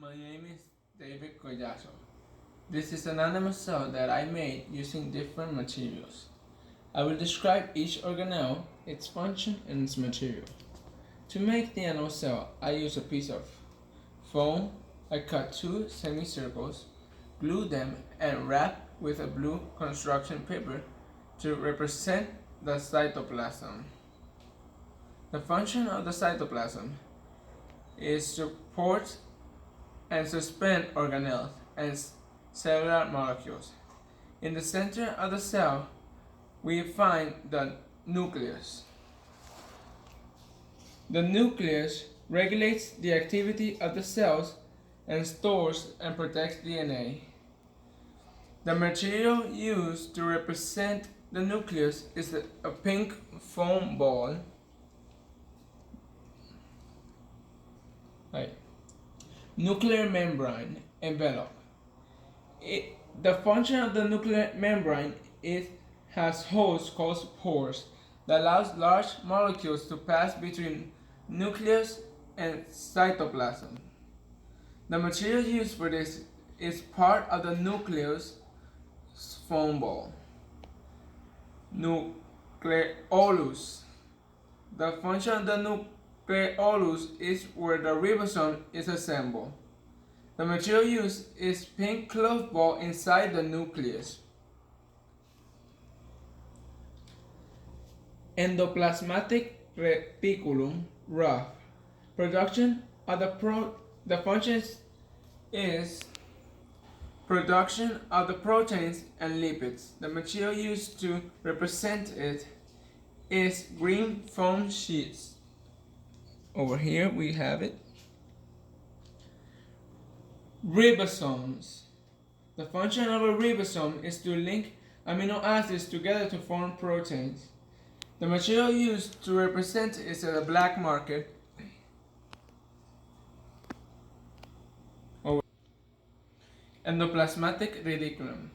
My name is David Collazo. This is an animal cell that I made using different materials. I will describe each organelle, its function, and its material. To make the animal cell, I use a piece of foam. I cut two semicircles, glue them, and wrap with a blue construction paper to represent the cytoplasm. The function of the cytoplasm is to support and suspend organelles and cellular molecules. In the center of the cell, we find the nucleus. The nucleus regulates the activity of the cells and stores and protects DNA. The material used to represent the nucleus is a pink foam ball. Nuclear membrane envelope. The function of the nuclear membrane has holes called pores that allows large molecules to pass between nucleus and cytoplasm. The material used for this is part of the nucleus foam ball. Nucleolus. The function of the nucleolus is where the ribosome is assembled. The material used is pink clove ball inside the nucleus. Endoplasmatic reticulum rough. Production of the function is production of the proteins and lipids. The material used to represent it is green foam sheets. Over here we have it. Ribosomes. The function of a ribosome is to link amino acids together to form proteins. The material used to represent it is a black marker. Endoplasmatic reticulum.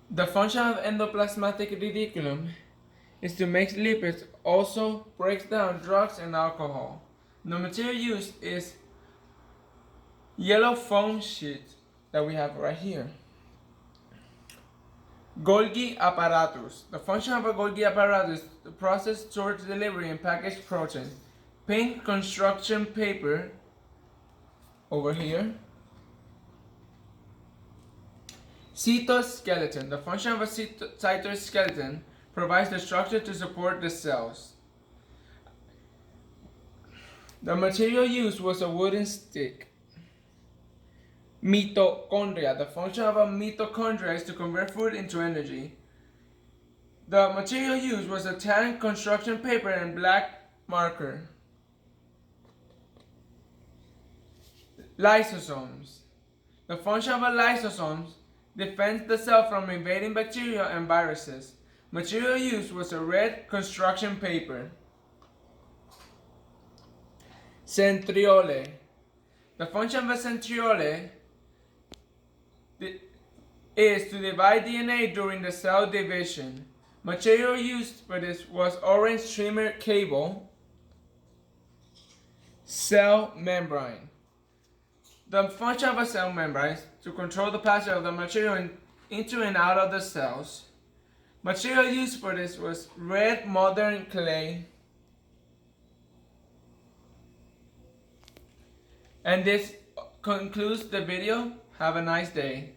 The function of endoplasmatic reticulum is to make lipids, also breaks down drugs and alcohol. The material used is yellow foam sheet that we have right here. Golgi apparatus. The function of a Golgi apparatus is to process, store, deliver, and package proteins. Pink construction paper over here. Cytoskeleton. The function of a cytoskeleton provides the structure to support the cells. The material used was a wooden stick. Mitochondria. The function of a mitochondria is to convert food into energy. The material used was a tan construction paper and black marker. Lysosomes. The function of a lysosome defends the cell from invading bacteria and viruses. Material used was a red construction paper. Centriole. The function of a centriole is to divide DNA during the cell division. Material used for this was orange streamer cable. Cell membrane. The function of a cell membrane is to control the passage of the material into and out of the cells. Material used for this was red modern clay. And this concludes the video. Have a nice day.